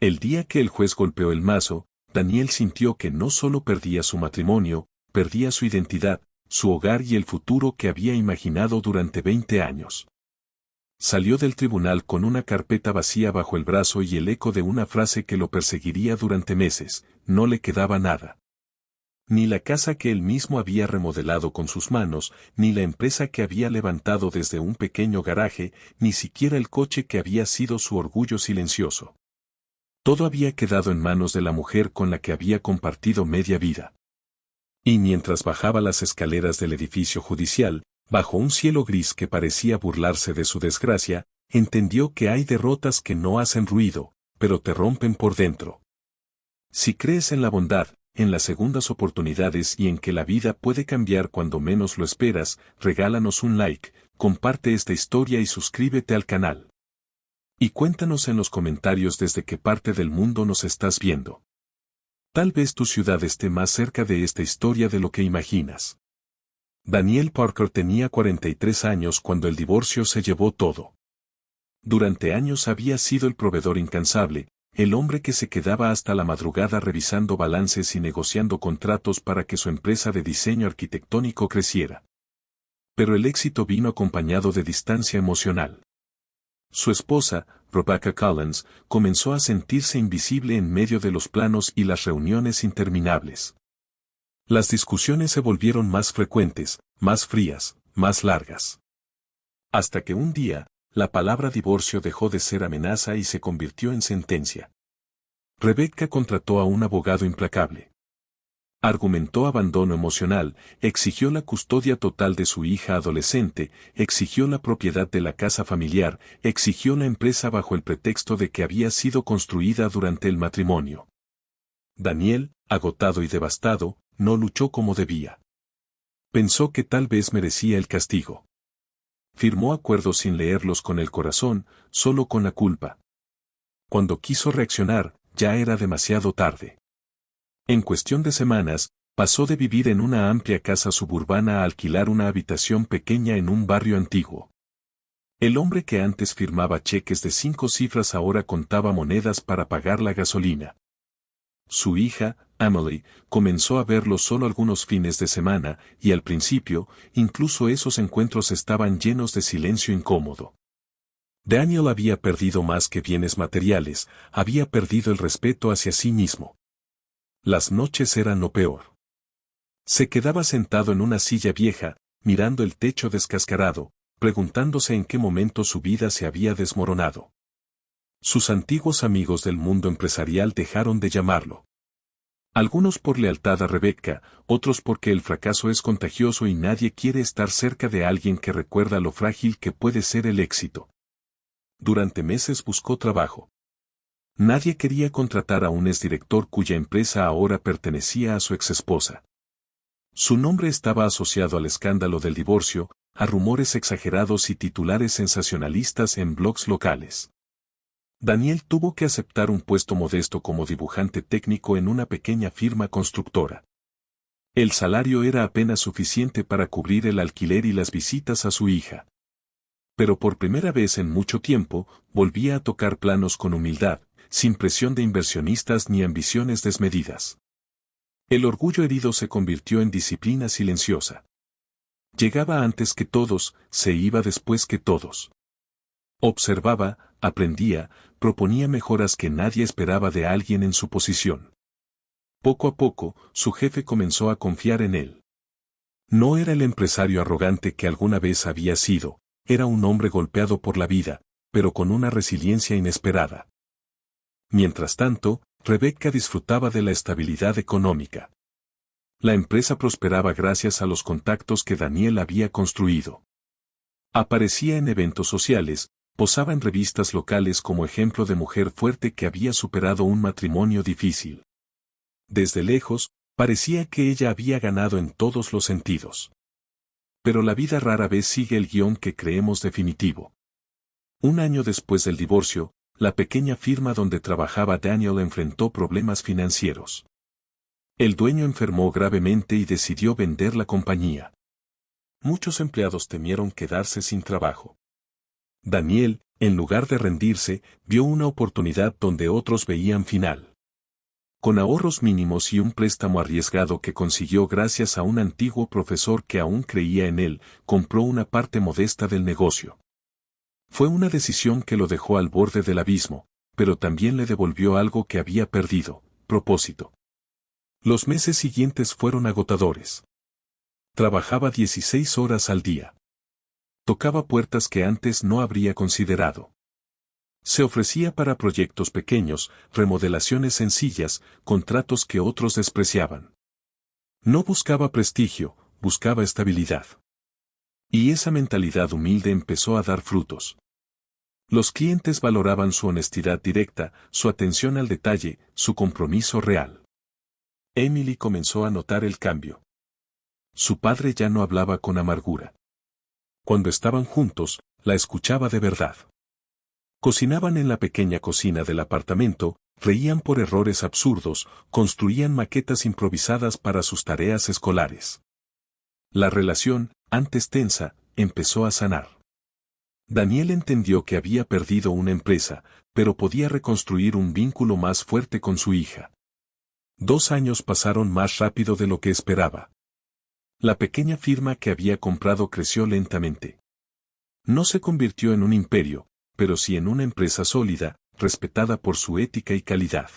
El día que el juez golpeó el mazo, Daniel sintió que no solo perdía su matrimonio, perdía su identidad, su hogar y el futuro que había imaginado durante 20 años. Salió del tribunal con una carpeta vacía bajo el brazo y el eco de una frase que lo perseguiría durante meses: no le quedaba nada. Ni la casa que él mismo había remodelado con sus manos, ni la empresa que había levantado desde un pequeño garaje, ni siquiera el coche que había sido su orgullo silencioso. Todo había quedado en manos de la mujer con la que había compartido media vida. Y mientras bajaba las escaleras del edificio judicial, bajo un cielo gris que parecía burlarse de su desgracia, entendió que hay derrotas que no hacen ruido, pero te rompen por dentro. Si crees en la bondad, en las segundas oportunidades y en que la vida puede cambiar cuando menos lo esperas, regálanos un like, comparte esta historia y suscríbete al canal. Y cuéntanos en los comentarios desde qué parte del mundo nos estás viendo. Tal vez tu ciudad esté más cerca de esta historia de lo que imaginas. Daniel Parker tenía 43 años cuando el divorcio se llevó todo. Durante años había sido el proveedor incansable, el hombre que se quedaba hasta la madrugada revisando balances y negociando contratos para que su empresa de diseño arquitectónico creciera. Pero el éxito vino acompañado de distancia emocional. Su esposa, Rebecca Collins, comenzó a sentirse invisible en medio de los planos y las reuniones interminables. Las discusiones se volvieron más frecuentes, más frías, más largas. Hasta que un día, la palabra divorcio dejó de ser amenaza y se convirtió en sentencia. Rebecca contrató a un abogado implacable. Argumentó abandono emocional, exigió la custodia total de su hija adolescente, exigió la propiedad de la casa familiar, exigió la empresa bajo el pretexto de que había sido construida durante el matrimonio. Daniel, agotado y devastado, no luchó como debía. Pensó que tal vez merecía el castigo. Firmó acuerdos sin leerlos con el corazón, solo con la culpa. Cuando quiso reaccionar, ya era demasiado tarde. En cuestión de semanas, pasó de vivir en una amplia casa suburbana a alquilar una habitación pequeña en un barrio antiguo. El hombre que antes firmaba cheques de 5 cifras ahora contaba monedas para pagar la gasolina. Su hija, Emily, comenzó a verlo solo algunos fines de semana, y al principio, incluso esos encuentros estaban llenos de silencio incómodo. Daniel había perdido más que bienes materiales, había perdido el respeto hacia sí mismo. Las noches eran lo peor. Se quedaba sentado en una silla vieja, mirando el techo descascarado, preguntándose en qué momento su vida se había desmoronado. Sus antiguos amigos del mundo empresarial dejaron de llamarlo. Algunos por lealtad a Rebecca, otros porque el fracaso es contagioso y nadie quiere estar cerca de alguien que recuerda lo frágil que puede ser el éxito. Durante meses buscó trabajo. Nadie quería contratar a un exdirector cuya empresa ahora pertenecía a su exesposa. Su nombre estaba asociado al escándalo del divorcio, a rumores exagerados y titulares sensacionalistas en blogs locales. Daniel tuvo que aceptar un puesto modesto como dibujante técnico en una pequeña firma constructora. El salario era apenas suficiente para cubrir el alquiler y las visitas a su hija. Pero por primera vez en mucho tiempo, volvía a tocar planos con humildad, sin presión de inversionistas ni ambiciones desmedidas. El orgullo herido se convirtió en disciplina silenciosa. Llegaba antes que todos, se iba después que todos. Observaba, aprendía, proponía mejoras que nadie esperaba de alguien en su posición. Poco a poco, su jefe comenzó a confiar en él. No era el empresario arrogante que alguna vez había sido, era un hombre golpeado por la vida, pero con una resiliencia inesperada. Mientras tanto, Rebecca disfrutaba de la estabilidad económica. La empresa prosperaba gracias a los contactos que Daniel había construido. Aparecía en eventos sociales, posaba en revistas locales como ejemplo de mujer fuerte que había superado un matrimonio difícil. Desde lejos, parecía que ella había ganado en todos los sentidos. Pero la vida rara vez sigue el guión que creemos definitivo. Un año después del divorcio, la pequeña firma donde trabajaba Daniel enfrentó problemas financieros. El dueño enfermó gravemente y decidió vender la compañía. Muchos empleados temieron quedarse sin trabajo. Daniel, En lugar de rendirse, vio una oportunidad donde otros veían final. Con ahorros mínimos y un préstamo arriesgado que consiguió gracias a un antiguo profesor que aún creía en él, compró una parte modesta del negocio. Fue una decisión que lo dejó al borde del abismo, pero también le devolvió algo que había perdido: propósito. Los meses siguientes fueron agotadores. Trabajaba 16 horas al día. Tocaba puertas que antes no habría considerado. Se ofrecía para proyectos pequeños, remodelaciones sencillas, contratos que otros despreciaban. No buscaba prestigio, buscaba estabilidad. Y esa mentalidad humilde empezó a dar frutos. Los clientes valoraban su honestidad directa, su atención al detalle, su compromiso real. Emily comenzó a notar el cambio. Su padre ya no hablaba con amargura. Cuando estaban juntos, la escuchaba de verdad. Cocinaban en la pequeña cocina del apartamento, reían por errores absurdos, construían maquetas improvisadas para sus tareas escolares. La relación, antes tensa, empezó a sanar. Daniel entendió que había perdido una empresa, pero podía reconstruir un vínculo más fuerte con su hija. 2 años pasaron más rápido de lo que esperaba. La pequeña firma que había comprado creció lentamente. No se convirtió en un imperio, pero sí en una empresa sólida, respetada por su ética y calidad.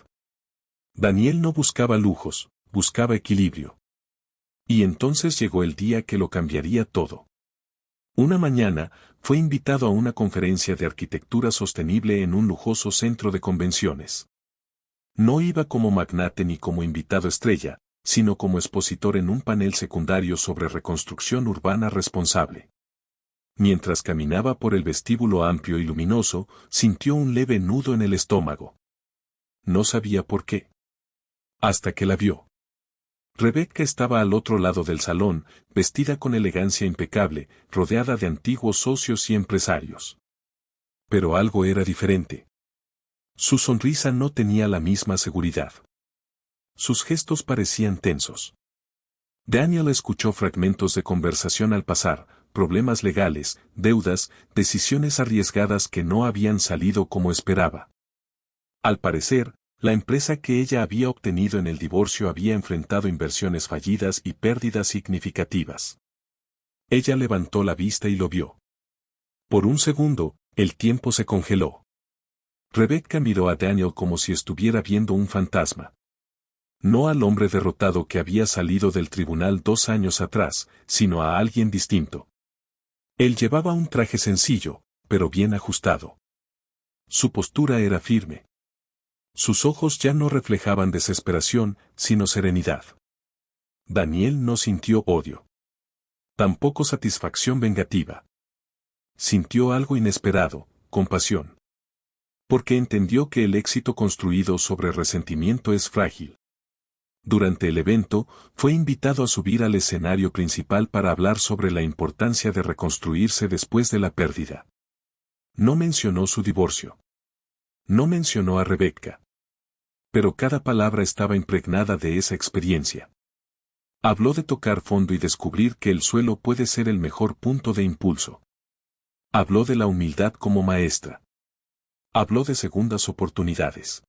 Daniel no buscaba lujos, buscaba equilibrio. Y entonces llegó el día que lo cambiaría todo. Una mañana, fue invitado a una conferencia de arquitectura sostenible en un lujoso centro de convenciones. No iba como magnate ni como invitado estrella, sino como expositor en un panel secundario sobre reconstrucción urbana responsable. Mientras caminaba por el vestíbulo amplio y luminoso, sintió un leve nudo en el estómago. No sabía por qué. Hasta que la vio. Rebecca estaba al otro lado del salón, vestida con elegancia impecable, rodeada de antiguos socios y empresarios. Pero algo era diferente. Su sonrisa no tenía la misma seguridad. Sus gestos parecían tensos. Daniel escuchó fragmentos de conversación al pasar, problemas legales, deudas, decisiones arriesgadas que no habían salido como esperaba. Al parecer, la empresa que ella había obtenido en el divorcio había enfrentado inversiones fallidas y pérdidas significativas. Ella levantó la vista y lo vio. Por un segundo, el tiempo se congeló. Rebecca miró a Daniel como si estuviera viendo un fantasma. No al hombre derrotado que había salido del tribunal 2 años atrás, sino a alguien distinto. Él llevaba un traje sencillo, pero bien ajustado. Su postura era firme. Sus ojos ya no reflejaban desesperación, sino serenidad. Daniel no sintió odio. Tampoco satisfacción vengativa. Sintió algo inesperado, compasión. Porque entendió que el éxito construido sobre resentimiento es frágil. Durante el evento, fue invitado a subir al escenario principal para hablar sobre la importancia de reconstruirse después de la pérdida. No mencionó su divorcio. No mencionó a Rebecca. Pero cada palabra estaba impregnada de esa experiencia. Habló de tocar fondo y descubrir que el suelo puede ser el mejor punto de impulso. Habló de la humildad como maestra. Habló de segundas oportunidades.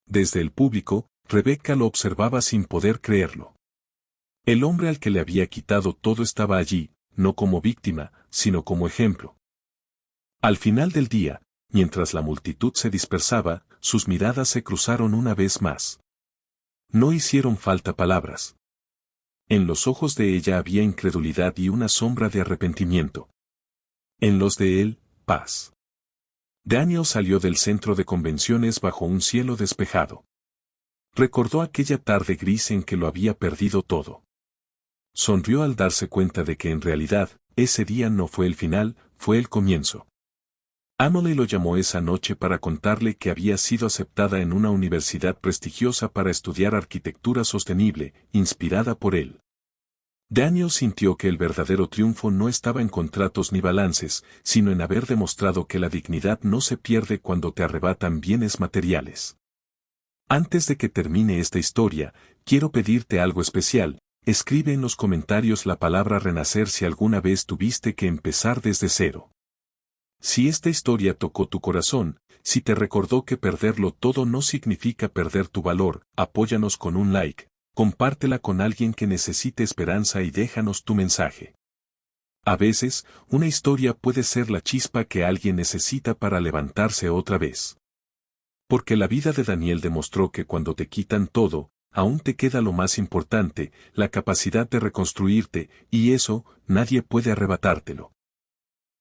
Desde el público, Rebecca lo observaba sin poder creerlo. El hombre al que le había quitado todo estaba allí, no como víctima, sino como ejemplo. Al final del día, mientras la multitud se dispersaba, sus miradas se cruzaron una vez más. No hicieron falta palabras. En los ojos de ella había incredulidad y una sombra de arrepentimiento. En los de él, paz. Daniel salió del centro de convenciones bajo un cielo despejado. Recordó aquella tarde gris en que lo había perdido todo. Sonrió al darse cuenta de que en realidad, ese día no fue el final, fue el comienzo. Emily lo llamó esa noche para contarle que había sido aceptada en una universidad prestigiosa para estudiar arquitectura sostenible, inspirada por él. Daniel sintió que el verdadero triunfo no estaba en contratos ni balances, sino en haber demostrado que la dignidad no se pierde cuando te arrebatan bienes materiales. Antes de que termine esta historia, quiero pedirte algo especial. Escribe en los comentarios la palabra renacer si alguna vez tuviste que empezar desde cero. Si esta historia tocó tu corazón, si te recordó que perderlo todo no significa perder tu valor, apóyanos con un like, compártela con alguien que necesite esperanza y déjanos tu mensaje. A veces, una historia puede ser la chispa que alguien necesita para levantarse otra vez. Porque la vida de Daniel demostró que cuando te quitan todo, aún te queda lo más importante, la capacidad de reconstruirte, y eso, nadie puede arrebatártelo.